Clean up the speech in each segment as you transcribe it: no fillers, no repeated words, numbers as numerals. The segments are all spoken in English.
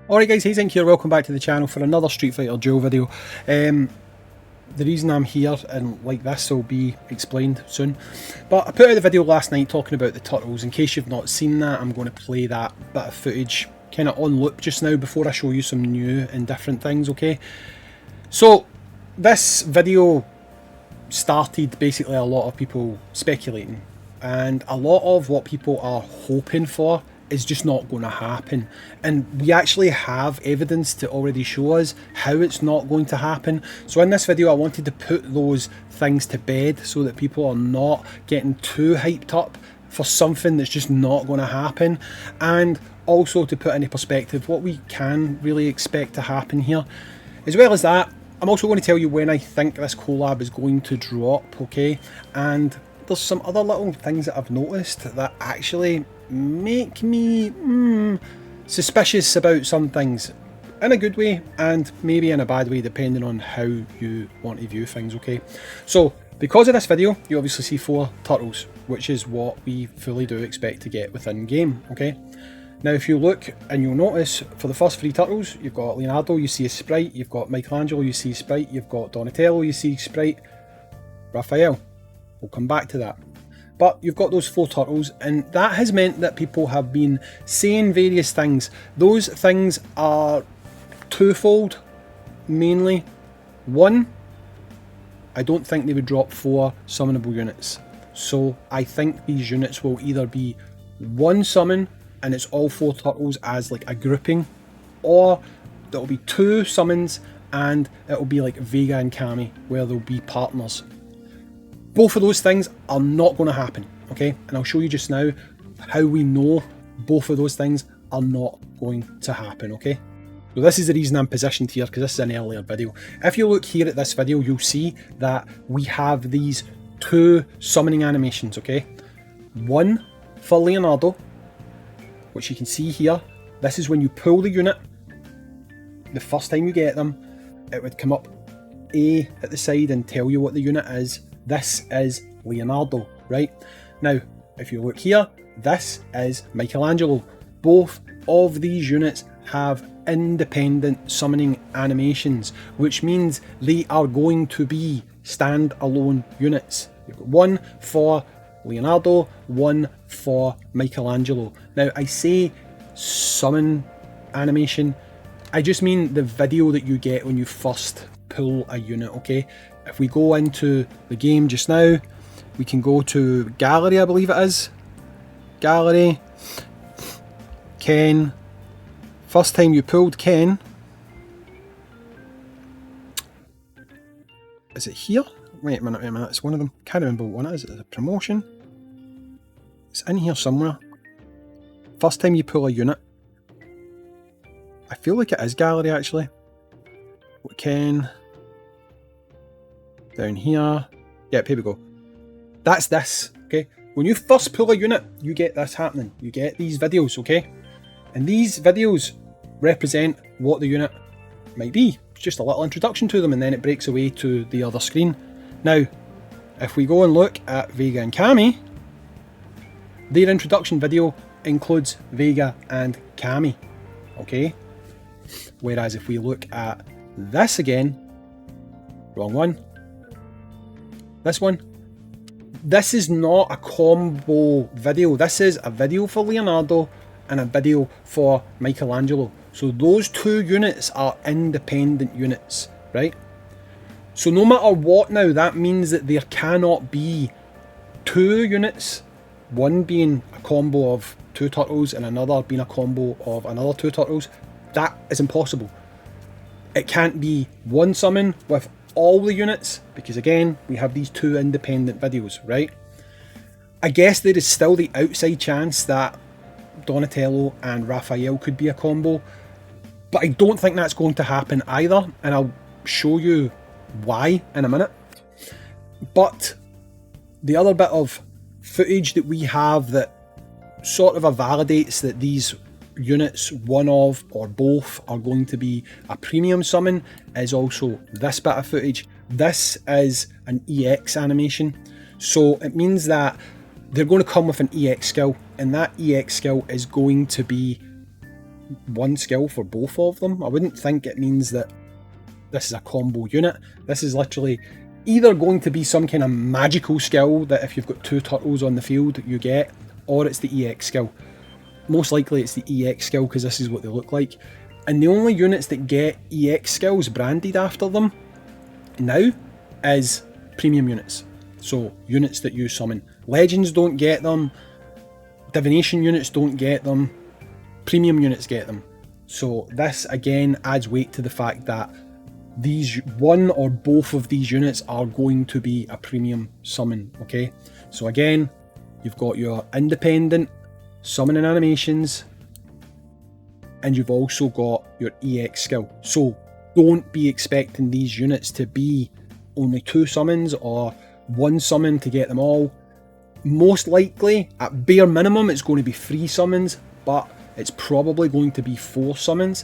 Alright guys, Hayzink here, welcome back to the channel for another Street Fighter Duel video. The reason I'm here and like this will be explained soon. But I put out the video last night talking about the turtles. In case you've not seen that, I'm going to play that bit of footage kind of on loop just now before I show you some new and different things, okay? So, this video started basically a lot of people speculating. And a lot of what people are hoping for is just not going to happen, and we actually have evidence to already show us how it's not going to happen. So in this video I wanted to put those things to bed so that people are not getting too hyped up for something that's just not going to happen, and also to put into perspective what we can really expect to happen here. As well as that, I'm also going to tell you when I think this collab is going to drop, okay? And there's some other little things that I've noticed that actually make me suspicious about some things, in a good way and maybe in a bad way, depending on how you want to view things, okay? So because of this video, you obviously see 4 turtles, which is what we fully do expect to get within game, okay? Now if you look and you'll notice, for the first 3 turtles, you've got Leonardo, you see a sprite, you've got Michelangelo, you see sprite, you've got Donatello, you see sprite, Raphael. We'll come back to that. But you've got those 4 turtles, and that has meant that people have been saying various things. Those things are twofold, mainly. One, I don't think they would drop 4 summonable units. So I think these units will either be one summon, and it's all 4 turtles as like a grouping, or there'll be 2 summons, and it'll be like Vega and Kami, where they'll be partners. Both of those things are not going to happen, okay? And I'll show you just now how we know both of those things are not going to happen, okay? So this is the reason I'm positioned here, because this is an earlier video. If you look here at this video, you'll see that we have these 2 summoning animations, okay? One for Leonardo, which you can see here. This is when you pull the unit. The first time you get them, it would come up A at the side and tell you what the unit is. This is Leonardo, right? Now, if you look here, this is Michelangelo. Both of these units have independent summoning animations, which means they are going to be standalone units. You've got one for Leonardo, one for Michelangelo. Now, I say summon animation, I just mean the video that you get when you first pull a unit, okay? If we go into the game just now, we can go to Gallery, I believe it is. Gallery, Ken. First time you pulled Ken. Is it here? Wait a minute, it's one of them. Can't remember what one it is. Is it a promotion? It's in here somewhere. First time you pull a unit. I feel like it is Gallery actually. Ken. Down here. Yep, here we go. That's this, okay? When you first pull a unit, you get this happening. You get these videos, okay? And these videos represent what the unit might be. It's just a little introduction to them, and then it breaks away to the other screen. Now, if we go and look at Vega and Kami, their introduction video includes Vega and Kami, okay? Whereas if we look at this again, wrong one, this one, this is not a combo video. This is a video for Leonardo and a video for Michelangelo. So those 2 units are independent units, right? So no matter what now, that means that there cannot be 2 units, one being a combo of 2 turtles and another being a combo of another 2 turtles. That is impossible. It can't be one summon with all the units, because again, we have these 2 independent videos, right? I guess there is still the outside chance that Donatello and Raphael could be a combo, but I don't think that's going to happen either, and I'll show you why in a minute. But the other bit of footage that we have that sort of validates that these units, one of or both, are going to be a premium summon is also this bit of footage. This is an EX animation, so it means that they're going to come with an EX skill, and that EX skill is going to be one skill for both of them. I wouldn't think it means that this is a combo unit. This is literally either going to be some kind of magical skill that if you've got 2 turtles on the field you get, or it's the EX skill. Most likely it's the EX skill because this is what they look like. And the only units that get EX skills branded after them now is premium units. So units that you summon. Legends don't get them, divination units don't get them, premium units get them. So this again adds weight to the fact that these one or both of these units are going to be a premium summon, okay? So again, you've got your independent summoning animations, and you've also got your EX skill. So don't be expecting these units to be only 2 summons or 1 summon to get them all. Most likely, at bare minimum, it's going to be 3 summons, but it's probably going to be 4 summons.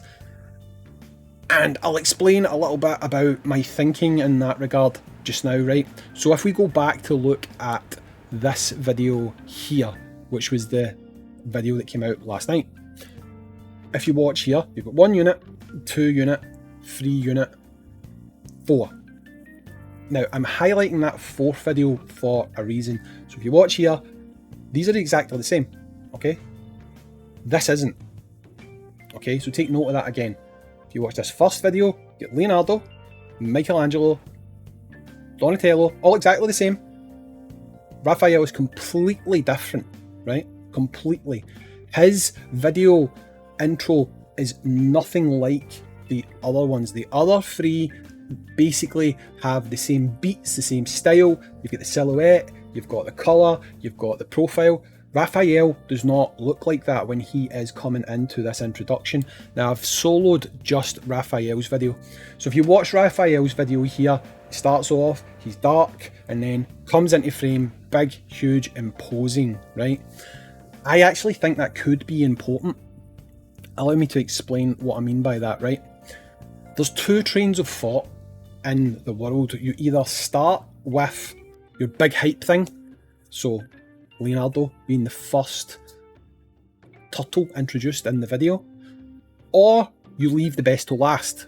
And I'll explain a little bit about my thinking in that regard just now, right? So if we go back to look at this video here, which was the video that came out last night. If you watch here, you've got 1 unit, 2 unit, 3 unit, 4. Now, I'm highlighting that 4th video for a reason. So if you watch here, these are exactly the same, okay? This isn't. Okay, so take note of that again. If you watch this first video, you get Leonardo, Michelangelo, Donatello, all exactly the same. Raphael is completely different, right? Completely. His video intro is nothing like the other ones. The other 3 basically have the same beats, the same style. You've got the silhouette, you've got the colour, you've got the profile. Raphael does not look like that when he is coming into this introduction. Now I've soloed just Raphael's video. So if you watch Raphael's video here, it starts off, he's dark, and then comes into frame, big, huge, imposing, right? I actually think that could be important. Allow me to explain what I mean by that, right? There's 2 trains of thought in the world. You either start with your big hype thing, so Leonardo being the first turtle introduced in the video, or you leave the best to last.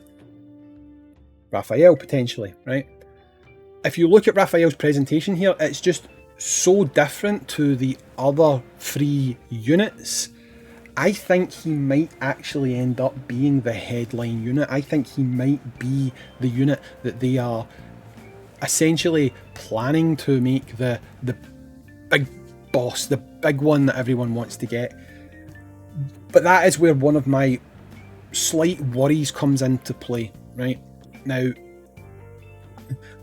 Raphael, potentially, right? If you look at Raphael's presentation here, it's just so different to the other 3 units. I think he might actually end up being the headline unit. I think he might be the unit that they are essentially planning to make the big boss, the big one that everyone wants to get. But that is where one of my slight worries comes into play, right? Now,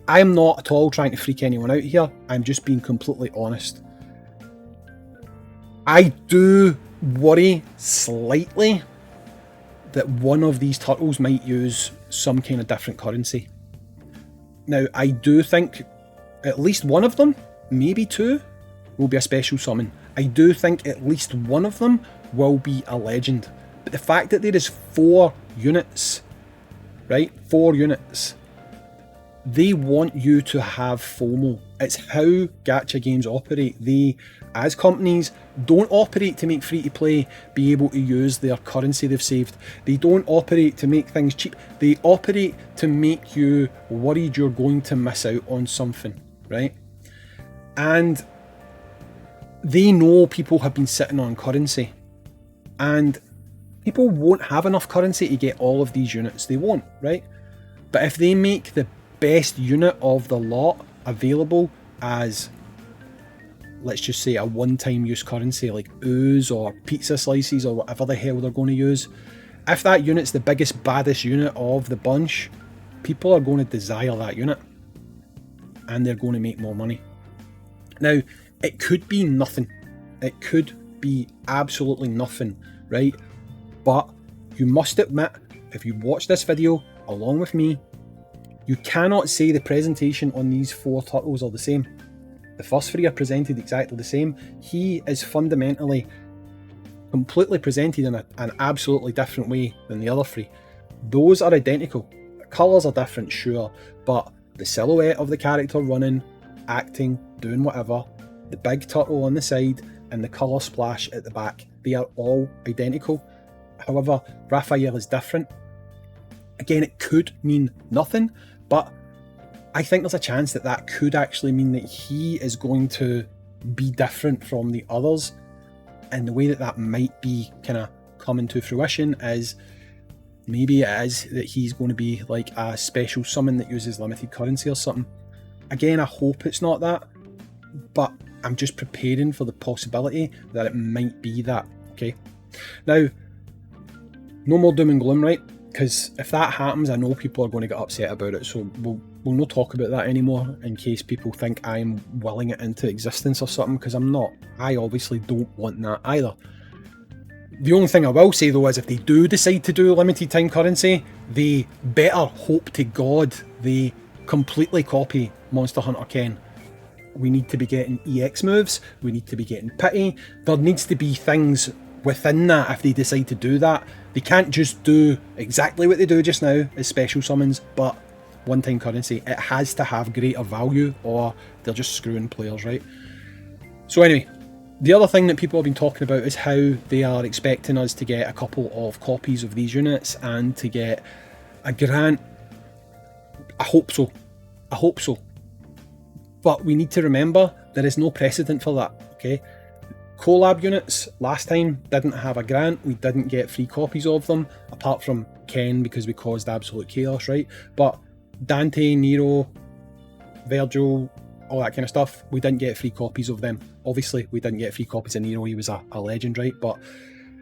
I am not at all trying to freak anyone out here. I'm just being completely honest. I do worry slightly that one of these turtles might use some kind of different currency. Now, I do think at least one of them, maybe 2, will be a special summon. I do think at least one of them will be a legend. But the fact that there is 4 units, right? 4 units. They want you to have FOMO. It's how gacha games operate. They, as companies, don't operate to make free-to-play be able to use their currency they've saved. They don't operate to make things cheap. They operate to make you worried you're going to miss out on something, right? And they know people have been sitting on currency. And people won't have enough currency to get all of these units. They won't, right? But if they make the best unit of the lot available as, let's just say, a one-time use currency like ooze or pizza slices or whatever the hell they're going to use, if that unit's the biggest, baddest unit of the bunch, people are going to desire that unit and they're going to make more money. Now, it could be nothing. It could be absolutely nothing, right? But you must admit, if you watch this video along with me, you cannot say the presentation on these 4 turtles are the same. The first 3 are presented exactly the same. He is fundamentally completely presented in an absolutely different way than the other 3. Those are identical. The colours are different, sure, but the silhouette of the character running, acting, doing whatever, the big turtle on the side, and the colour splash at the back, they are all identical. However, Raphael is different. Again, it could mean nothing, but I think there's a chance that that could actually mean that he is going to be different from the others. And the way that that might be kind of coming to fruition is maybe it is that he's going to be like a special summon that uses limited currency or something. Again, I hope it's not that, but I'm just preparing for the possibility that it might be that, okay? Now, no more doom and gloom, right? Because if that happens, I know people are going to get upset about it, so we'll not talk about that anymore in case people think I'm willing it into existence or something, because I'm not. I obviously don't want that either. The only thing I will say though is if they do decide to do limited time currency, they better hope to God they completely copy Monster Hunter Ken. We need to be getting EX moves, we need to be getting pity, there needs to be things within that if they decide to do that. They can't just do exactly what they do just now as special summons, but one-time currency. It has to have greater value or they're just screwing players, right? So anyway, the other thing that people have been talking about is how they are expecting us to get a couple of copies of these units and to get a grant. I hope so. I hope so. But we need to remember there is no precedent for that, okay? Collab units last time didn't have a grant. We didn't get free copies of them, apart from Ken because we caused absolute chaos, right? But Dante, Nero, Virgil, all that kind of stuff, we didn't get free copies of them. Obviously, we didn't get free copies of Nero, he was a legend, right? But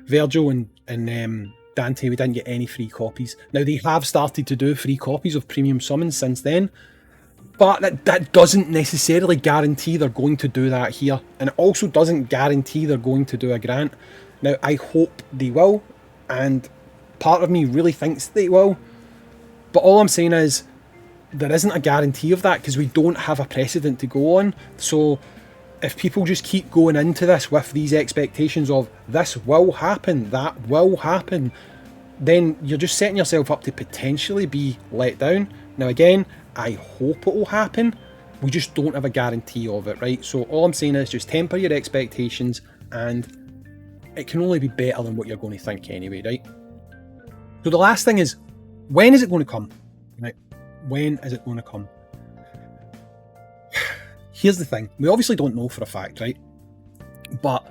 Virgil and Dante, we didn't get any free copies. Now, they have started to do free copies of premium summons since then, but that doesn't necessarily guarantee they're going to do that here. And it also doesn't guarantee they're going to do a grant. Now, I hope they will, and part of me really thinks they will. But all I'm saying is, there isn't a guarantee of that because we don't have a precedent to go on. So if people just keep going into this with these expectations of this will happen, that will happen, then you're just setting yourself up to potentially be let down. Now again, I hope it will happen. We just don't have a guarantee of it, right? So all I'm saying is just temper your expectations, and it can only be better than what you're going to think anyway, right? So the last thing is, when is it going to come? Right? When is it going to come? Here's the thing. We obviously don't know for a fact, right? But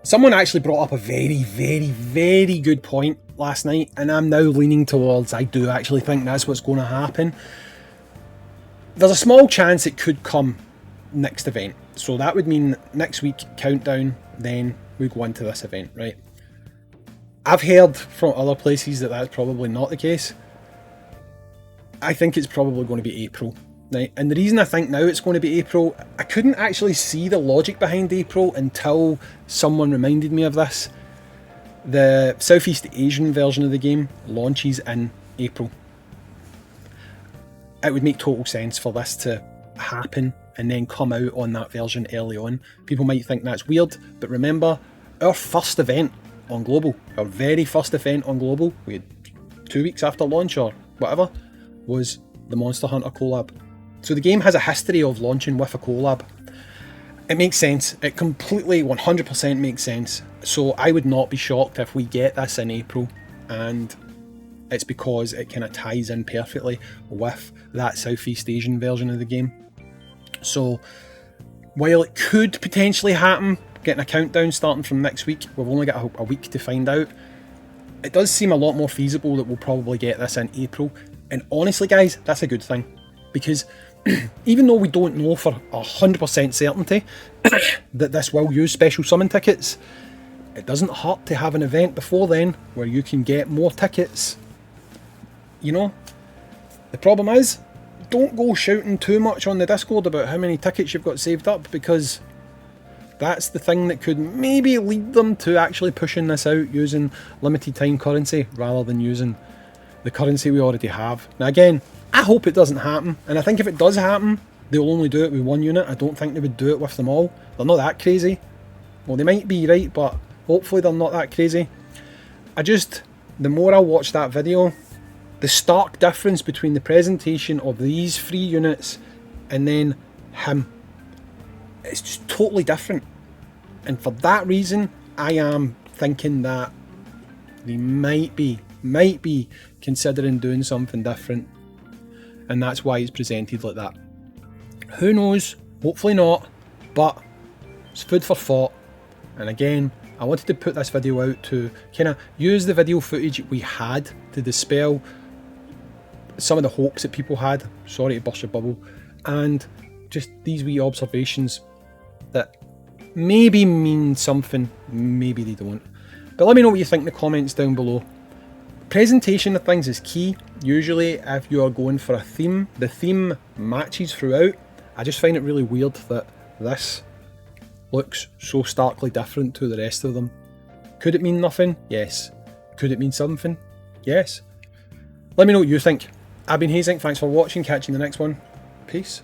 someone actually brought up a very, very, very good point last night, and I'm now leaning towards I do actually think that's what's going to happen. There's a small chance it could come next event. So that would mean next week, countdown, then we go into this event, right? I've heard from other places that that's probably not the case. I think it's probably going to be April, right? And the reason I think now it's going to be April, I couldn't actually see the logic behind April until someone reminded me of this. The Southeast Asian version of the game launches in April. It would make total sense for this to happen and then come out on that version early on. People might think that's weird, but remember, our first event on Global, our very first event on Global, we had 2 weeks after launch or whatever, was the Monster Hunter collab. So the game has a history of launching with a collab. It makes sense. It completely 100% makes sense. So I would not be shocked if we get this in April, and it's because it kind of ties in perfectly with that Southeast Asian version of the game. So while it could potentially happen, getting a countdown starting from next week, we've only got a week to find out. It does seem a lot more feasible that we'll probably get this in April. And honestly guys, that's a good thing, because even though we don't know for 100% certainty that this will use special summon tickets, it doesn't hurt to have an event before then where you can get more tickets. You know, the problem is, don't go shouting too much on the Discord about how many tickets you've got saved up, because that's the thing that could maybe lead them to actually pushing this out using limited time currency rather than using the currency we already have. Now again, I hope it doesn't happen, and I think if it does happen, they'll only do it with one unit. I don't think they would do it with them all. They're not that crazy. Well, they might be, right, but hopefully they're not that crazy. The more I watch that video, the stark difference between the presentation of these 3 units and then him, it's just totally different. And for that reason, I am thinking that he might be considering doing something different, and that's why it's presented like that. Who knows? Hopefully not, but it's food for thought. And again, I wanted to put this video out to kind of use the video footage we had to dispel some of the hopes that people had. Sorry to burst your bubble. And just these wee observations that maybe mean something, maybe they don't. But let me know what you think in the comments down below. Presentation of things is key. Usually if you are going for a theme, the theme matches throughout. I just find it really weird that this looks so starkly different to the rest of them. Could it mean nothing? Yes. Could it mean something? Yes. Let me know what you think. I've been Hayzink, thanks for watching, catch you in the next one. Peace.